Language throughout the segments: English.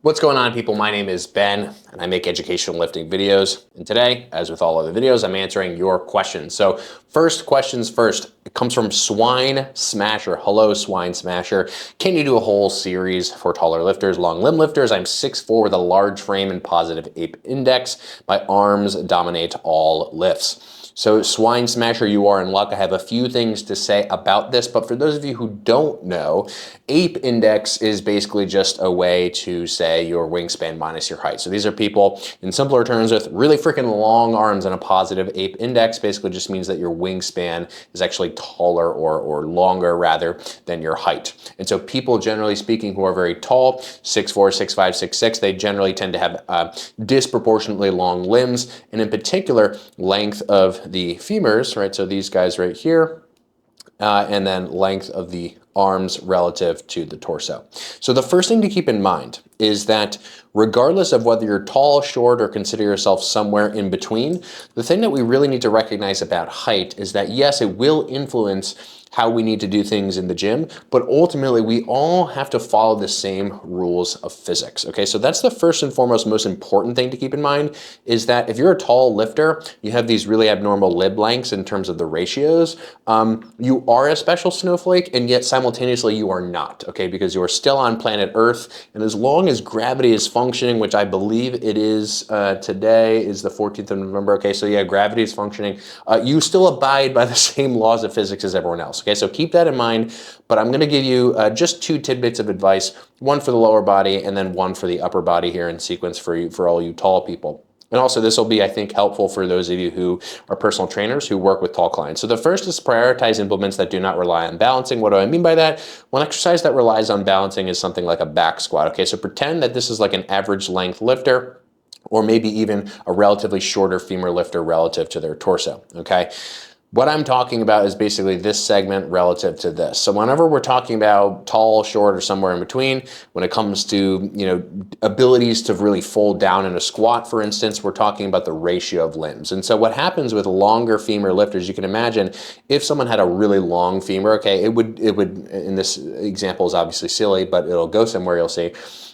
What's going on, people? My name is Ben and I make educational lifting videos. And today, as with all other videos, I'm answering your questions. So first questions first, it comes from Swine Smasher. Hello, Swine Smasher. Can you do a whole series for taller lifters, long limb lifters? I'm 6'4" with a large frame and positive ape index. My arms dominate all lifts. So Swine Smasher, you are in luck. I have a few things to say about this, but for those of you who don't know, ape index is basically just a way to say your wingspan minus your height. So these are people, in simpler terms, with really freaking long arms and a positive ape index. Basically just means that your wingspan is actually taller or longer rather than your height. And so people, generally speaking, who are very tall, 6'4", 6'5", 6'6", they generally tend to have disproportionately long limbs, and in particular, length of the femurs, right? So these guys right here, and then length of the arms relative to the torso. So the first thing to keep in mind is that regardless of whether you're tall, short, or consider yourself somewhere in between, the thing that we really need to recognize about height is that yes, it will influence how we need to do things in the gym, but ultimately we all have to follow the same rules of physics, okay? So that's the first and foremost most important thing to keep in mind, is that if you're a tall lifter, you have these really abnormal lib lengths in terms of the ratios, you are a special snowflake, and yet simultaneously you are not, okay? Because you are still on planet Earth, and as long as gravity is functioning, which I believe it is today, is the 14th of November, okay? So yeah, gravity is functioning. You still abide by the same laws of physics as everyone else. Okay, so keep that in mind, but I'm gonna give you just two tidbits of advice, one for the lower body and then one for the upper body here in sequence for all you tall people. And also this will be, I think, helpful for those of you who are personal trainers who work with tall clients. So the first is prioritize implements that do not rely on balancing. What do I mean by that? One exercise that relies on balancing is something like a back squat. Okay, so pretend that this is like an average length lifter, or maybe even a relatively shorter femur lifter relative to their torso, okay? What I'm talking about is basically this segment relative to this. So whenever we're talking about tall, short, or somewhere in between, when it comes to, abilities to really fold down in a squat, for instance, we're talking about the ratio of limbs. And so what happens with longer femur lifters, you can imagine if someone had a really long femur, okay, it would, in this example is obviously silly, but it'll go somewhere, you'll see.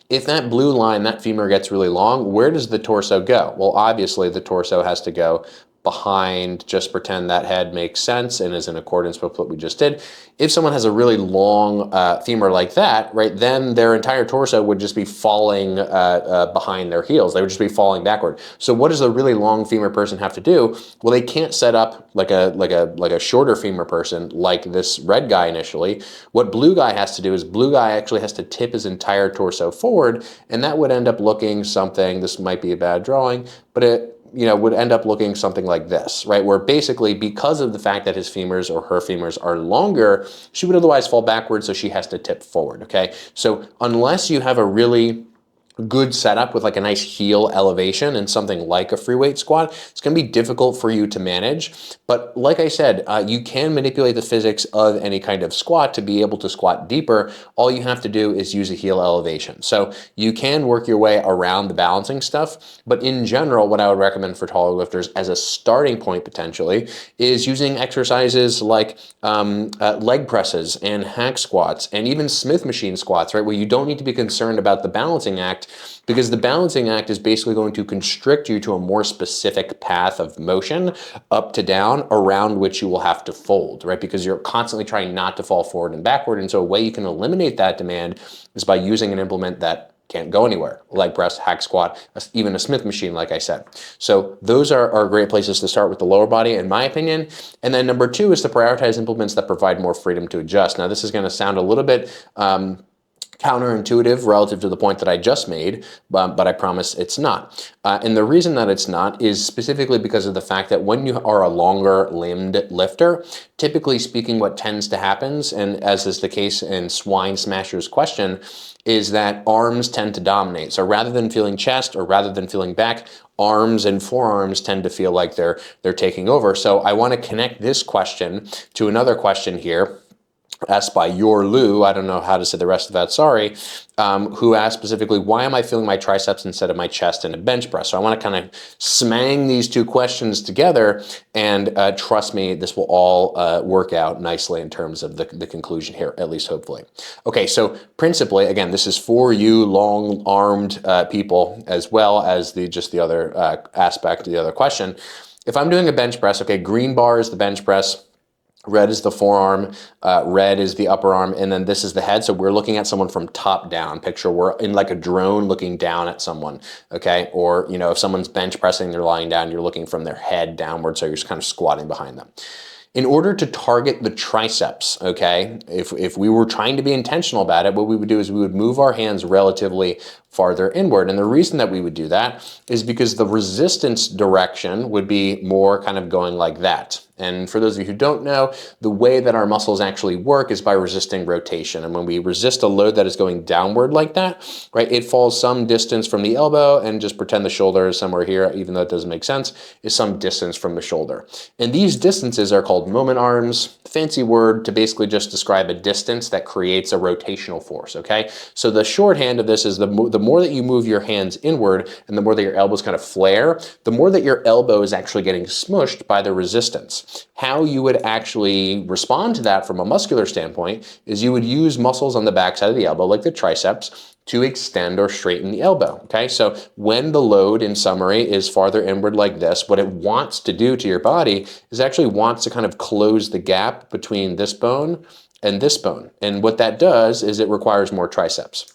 If that blue line, that femur gets really long, where does the torso go? Well, obviously the torso has to go behind. Just pretend that head makes sense and is in accordance with what we just did. If someone has a really long femur like that, right, then their entire torso would just be falling behind their heels. They would just be falling backward. So what does a really long femur person have to do? Well, they can't set up like a shorter femur person like this red guy initially. What blue guy has to do is blue guy actually has to tip his entire torso forward, and that would end up looking something, this might be a bad drawing, but it would end up looking something like this, right? Where basically, because of the fact that his femurs or her femurs are longer, she would otherwise fall backwards, so she has to tip forward, okay? So unless you have a really good setup with like a nice heel elevation and something like a free weight squat, it's going to be difficult for you to manage. But like I said, you can manipulate the physics of any kind of squat to be able to squat deeper. All you have to do is use a heel elevation. So you can work your way around the balancing stuff, but in general, what I would recommend for taller lifters as a starting point potentially is using exercises like leg presses and hack squats and even Smith machine squats, right? Where you don't need to be concerned about the balancing act, because the balancing act is basically going to constrict you to a more specific path of motion, up to down, around which you will have to fold, right? Because you're constantly trying not to fall forward and backward. And so a way you can eliminate that demand is by using an implement that can't go anywhere, leg press, hack squat, even a Smith machine, like I said. So those are great places to start with the lower body, in my opinion. And then number two is to prioritize implements that provide more freedom to adjust. Now, this is going to sound a little bit counterintuitive relative to the point that I just made, but I promise it's not. And the reason that it's not is specifically because of the fact that when you are a longer limbed lifter, typically speaking, what tends to happen, and as is the case in Swine Smasher's question, is that arms tend to dominate. So rather than feeling chest or rather than feeling back, arms and forearms tend to feel like they're taking over. So I want to connect this question to another question here, asked by your Lou, I don't know how to say the rest of that, sorry, who asked specifically, why am I feeling my triceps instead of my chest in a bench press? So I want to kind of smang these two questions together, and trust me, this will all work out nicely in terms of the conclusion here, at least hopefully. Okay, so principally, again, this is for you long-armed people, as well as just the other aspect, the other question. If I'm doing a bench press, okay, green bar is the bench press, red is the forearm, red is the upper arm, and then this is the head. So we're looking at someone from top down. Picture we're in like a drone looking down at someone, okay? Or, you know, if someone's bench pressing, they're lying down, you're looking from their head downward, so you're just kind of squatting behind them. In order to target the triceps, okay, if we were trying to be intentional about it, what we would do is we would move our hands relatively farther inward. And the reason that we would do that is because the resistance direction would be more kind of going like that. And for those of you who don't know, the way that our muscles actually work is by resisting rotation. And when we resist a load that is going downward like that, right, it falls some distance from the elbow, and just pretend the shoulder is somewhere here, even though it doesn't make sense, is some distance from the shoulder. And these distances are called moment arms, fancy word to basically just describe a distance that creates a rotational force, okay? So the shorthand of this is the more that you move your hands inward and the more that your elbows kind of flare, the more that your elbow is actually getting smushed by the resistance. How you would actually respond to that from a muscular standpoint is you would use muscles on the backside of the elbow, like the triceps, to extend or straighten the elbow, okay? So when the load, in summary, is farther inward like this, what it wants to do to your body is actually wants to kind of close the gap between this bone and this bone. And what that does is it requires more triceps.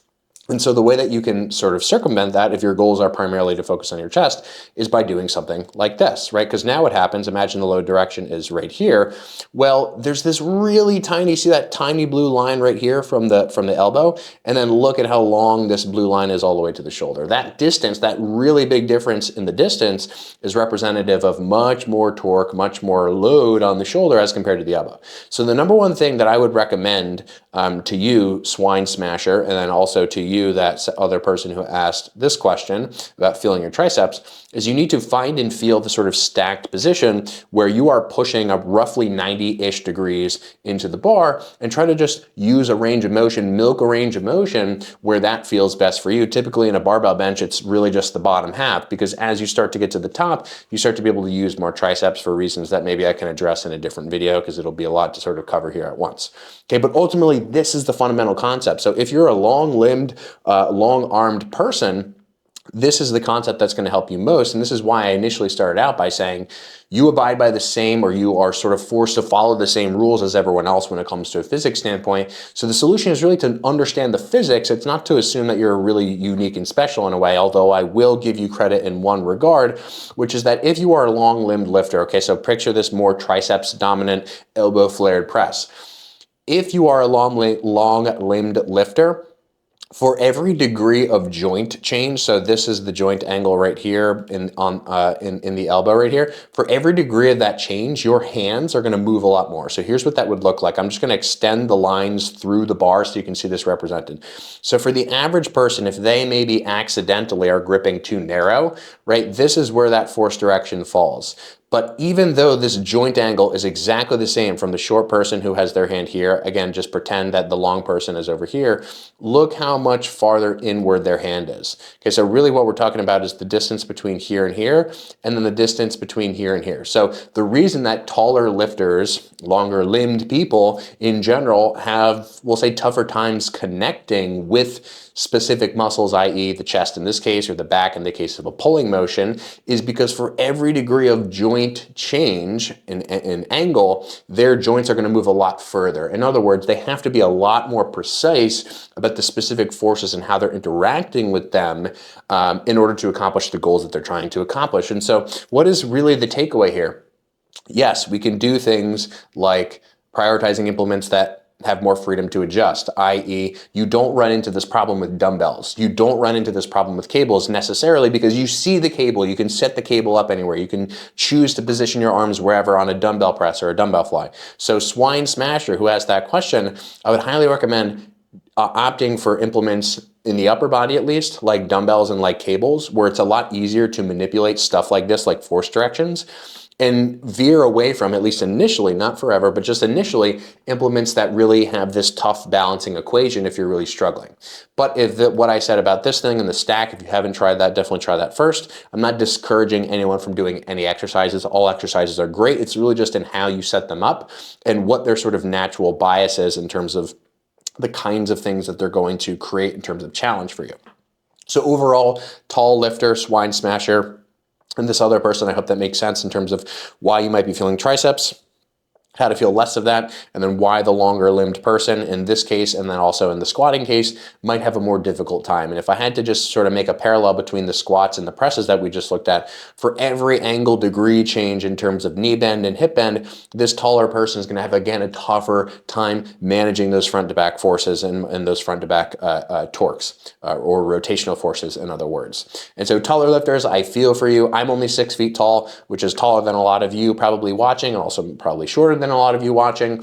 And so the way that you can sort of circumvent that, if your goals are primarily to focus on your chest, is by doing something like this, right? Because now what happens, imagine the load direction is right here. Well, there's this really tiny, see that tiny blue line right here from the elbow? And then look at how long this blue line is all the way to the shoulder. That distance, that really big difference in the distance, is representative of much more torque, much more load on the shoulder as compared to the elbow. So the number one thing that I would recommend to you, swine smasher, and then also to you, that other person who asked this question about feeling your triceps, is you need to find and feel the sort of stacked position where you are pushing up roughly 90-ish degrees into the bar, and try to just use a range of motion, milk a range of motion where that feels best for you. Typically in a barbell bench, it's really just the bottom half, because as you start to get to the top, you start to be able to use more triceps for reasons that maybe I can address in a different video, because it'll be a lot to sort of cover here at once. Okay, but ultimately, this is the fundamental concept. So if you're a long-limbed, long-armed person, this is the concept that's going to help you most. And this is why I initially started out by saying you abide by the same, or you are sort of forced to follow the same rules as everyone else when it comes to a physics standpoint. So the solution is really to understand the physics. It's not to assume that you're really unique and special in a way, although I will give you credit in one regard, which is that if you are a long-limbed lifter, okay, so picture this more triceps dominant, elbow flared press. If you are a long-limbed lifter, for every degree of joint change, so this is the joint angle right here in the elbow right here, for every degree of that change, your hands are going to move a lot more. So here's what that would look like. I'm just going to extend the lines through the bar so you can see this represented. So for the average person, if they maybe accidentally are gripping too narrow, right, this is where that force direction falls. But even though this joint angle is exactly the same from the short person who has their hand here, again, just pretend that the long person is over here, look how much farther inward their hand is. Okay, so really what we're talking about is the distance between here and here, and then the distance between here and here. So the reason that taller lifters, longer limbed people in general have, we'll say, tougher times connecting with specific muscles, i.e. the chest in this case, or the back in the case of a pulling motion, is because for every degree of joint change in angle, their joints are going to move a lot further. In other words, they have to be a lot more precise about the specific forces and how they're interacting with them in order to accomplish the goals that they're trying to accomplish. And so what is really the takeaway here? Yes, we can do things like prioritizing implements that have more freedom to adjust, i.e. you don't run into this problem with dumbbells. You don't run into this problem with cables necessarily because you see the cable. You can set the cable up anywhere. You can choose to position your arms wherever on a dumbbell press or a dumbbell fly. So Swine Smasher, who asked that question, I would highly recommend opting for implements in the upper body, at least, like dumbbells and like cables, where it's a lot easier to manipulate stuff like this, like force directions. and veer away from, at least initially, not forever, but just initially, implements that really have this tough balancing equation if you're really struggling. But if what I said about this thing and the stack, if you haven't tried that, definitely try that first. I'm not discouraging anyone from doing any exercises. All exercises are great. It's really just in how you set them up and what their sort of natural bias is in terms of the kinds of things that they're going to create in terms of challenge for you. So overall, tall lifter, swine smasher, and this other person, I hope that makes sense in terms of why you might be feeling triceps, how to feel less of that, and then why the longer limbed person in this case, and then also in the squatting case, might have a more difficult time. And if I had to just sort of make a parallel between the squats and the presses that we just looked at, for every angle degree change in terms of knee bend and hip bend, this taller person is going to have, again, a tougher time managing those front to back forces and those front to back torques, or rotational forces, in other words. And so taller lifters, I feel for you. I'm only 6 feet tall, which is taller than a lot of you probably watching, and also probably shorter than a lot of you watching.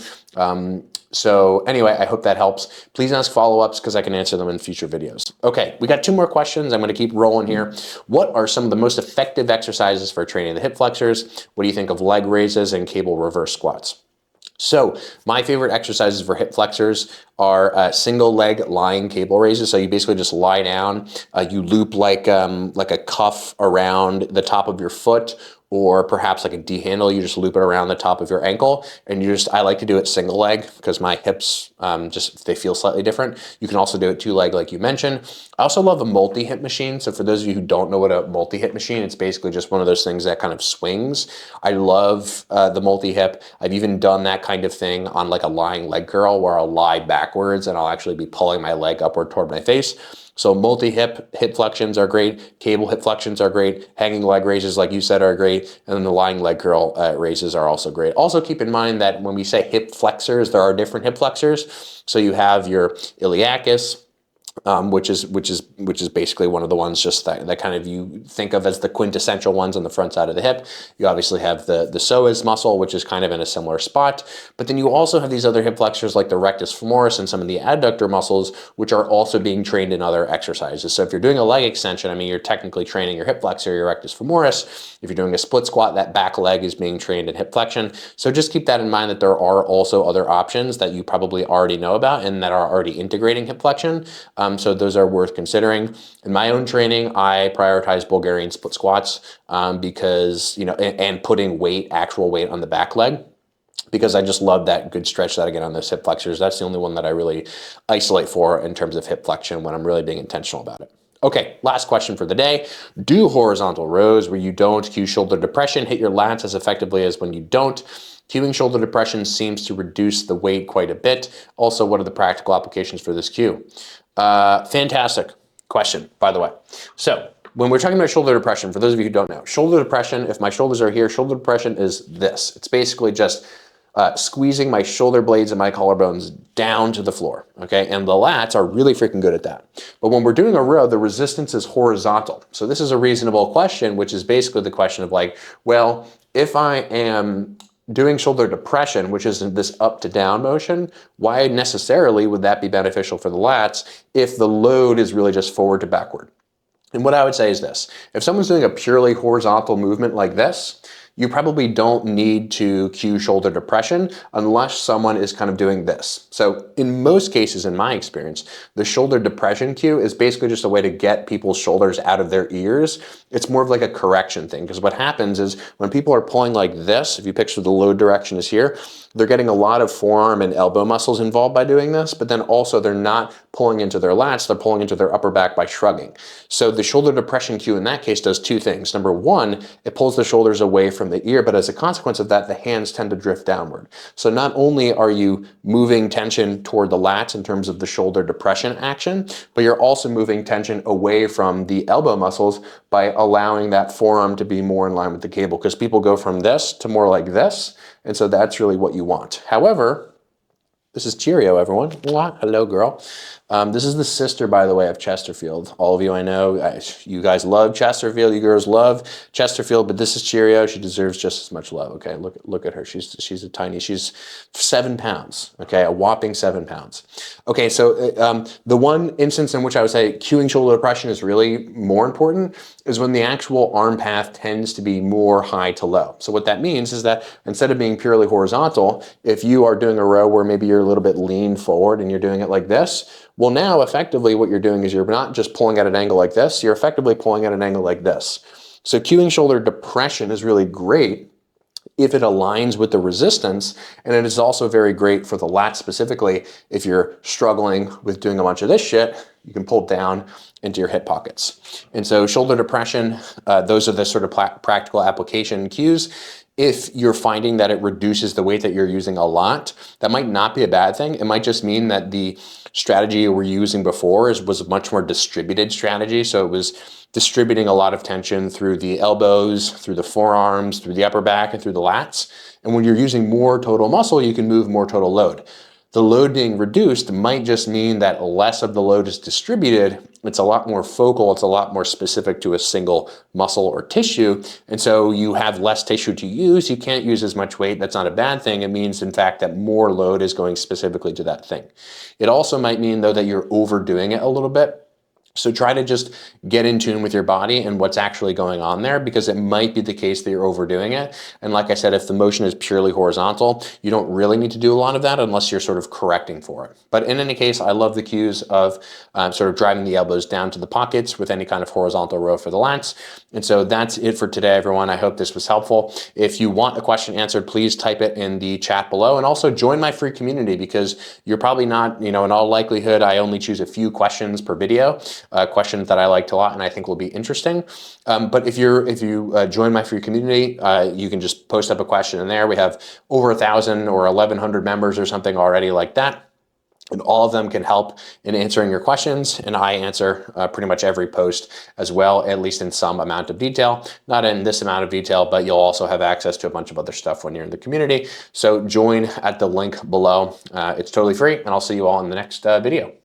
So anyway, I hope that helps. Please ask follow-ups because I can answer them in future videos. Okay, we got 2 more questions. I'm going to keep rolling here. What are some of the most effective exercises for training the hip flexors? What do you think of leg raises and cable reverse squats? So my favorite exercises for hip flexors are single leg lying cable raises. So you basically just lie down, you loop like a cuff around the top of your foot, or perhaps like a D handle, you just loop it around the top of your ankle, and I like to do it single leg because my hips, they feel slightly different. You can also do it 2 leg like you mentioned. I also love a multi-hip machine. So for those of you who don't know what a multi-hip machine, it's basically just one of those things that kind of swings. I love the multi-hip. I've even done that kind of thing on like a lying leg curl where I'll lie backwards and I'll actually be pulling my leg upward toward my face. So multi-hip flexions are great, cable hip flexions are great, hanging leg raises like you said are great, and then the lying leg curl raises are also great. Also keep in mind that when we say hip flexors, there are different hip flexors. So you have your iliacus, which is basically one of the ones just that kind of you think of as the quintessential ones on the front side of the hip. You obviously have the psoas muscle, which is kind of in a similar spot, but then you also have these other hip flexors like the rectus femoris and some of the adductor muscles, which are also being trained in other exercises. So if you're doing a leg extension, I mean, you're technically training your hip flexor, your rectus femoris. If you're doing a split squat, that back leg is being trained in hip flexion. So just keep that in mind that there are also other options that you probably already know about and that are already integrating hip flexion. So those are worth considering. In my own training, I prioritize Bulgarian split squats because, and putting actual weight on the back leg, because I just love that good stretch that I get on those hip flexors. That's the only one that I really isolate for in terms of hip flexion when I'm really being intentional about it. Okay, last question for the day. Do horizontal rows where you don't cue shoulder depression hit your lats as effectively as when you don't? Cueing shoulder depression seems to reduce the weight quite a bit. Also, what are the practical applications for this cue? Fantastic question, by the way. So when we're talking about shoulder depression, for those of you who don't know, shoulder depression, if my shoulders are here, shoulder depression is this. It's basically just squeezing my shoulder blades and my collarbones down to the floor, okay? And the lats are really freaking good at that. But when we're doing a row, the resistance is horizontal. So this is a reasonable question, which is basically the question of like, well, if I am doing shoulder depression, which is this up to down motion, why necessarily would that be beneficial for the lats if the load is really just forward to backward? And what I would say is this: if someone's doing a purely horizontal movement like this, you probably don't need to cue shoulder depression unless someone is kind of doing this. So in most cases, in my experience, the shoulder depression cue is basically just a way to get people's shoulders out of their ears. It's more of like a correction thing, because what happens is when people are pulling like this, if you picture the load direction is here, they're getting a lot of forearm and elbow muscles involved by doing this, but then also they're not pulling into their lats, they're pulling into their upper back by shrugging. So the shoulder depression cue in that case does 2 things. Number 1, it pulls the shoulders away from the ear, but as a consequence of that, the hands tend to drift downward. So not only are you moving tension toward the lats in terms of the shoulder depression action, but you're also moving tension away from the elbow muscles by allowing that forearm to be more in line with the cable, because people go from this to more like this, and so that's really what you want. However, this is Cheerio, everyone. Hello, girl. This is the sister, by the way, of Chesterfield. All of you I know, you guys love Chesterfield. You girls love Chesterfield, but this is Cheerio. She deserves just as much love. Okay, look at her. She's a tiny. She's 7 pounds. Okay, a whopping 7 pounds. Okay, so the one instance in which I would say cueing shoulder depression is really more important is when the actual arm path tends to be more high to low. So what that means is that instead of being purely horizontal, if you are doing a row where maybe you're a little bit leaned forward and you're doing it like this, well, now effectively what you're doing is you're not just pulling at an angle like this, you're effectively pulling at an angle like this. So cueing shoulder depression is really great if it aligns with the resistance, and it is also very great for the lats specifically. If you're struggling with doing a bunch of this shit, you can pull down into your hip pockets. And so shoulder depression, those are the sort of practical application cues. If you're finding that it reduces the weight that you're using a lot, that might not be a bad thing. It might just mean that the strategy you were using before was a much more distributed strategy. So it was distributing a lot of tension through the elbows, through the forearms, through the upper back, and through the lats. And when you're using more total muscle, you can move more total load. The load being reduced might just mean that less of the load is distributed. It's a lot more focal. It's a lot more specific to a single muscle or tissue. And so you have less tissue to use. You can't use as much weight. That's not a bad thing. It means, in fact, that more load is going specifically to that thing. It also might mean, though, that you're overdoing it a little bit. So try to just get in tune with your body and what's actually going on there, because it might be the case that you're overdoing it. And like I said, if the motion is purely horizontal, you don't really need to do a lot of that unless you're sort of correcting for it. But in any case, I love the cues of sort of driving the elbows down to the pockets with any kind of horizontal row for the lats. And so that's it for today, everyone. I hope this was helpful. If you want a question answered, please type it in the chat below, and also join my free community, because you're probably not, in all likelihood, I only choose a few questions per video. Questions that I liked a lot and I think will be interesting. But if you join my free community, you can just post up a question in there. We have over 1,000 or 1,100 members or something already like that. And all of them can help in answering your questions. And I answer pretty much every post as well, at least in some amount of detail. Not in this amount of detail, but you'll also have access to a bunch of other stuff when you're in the community. So join at the link below. It's totally free, and I'll see you all in the next video.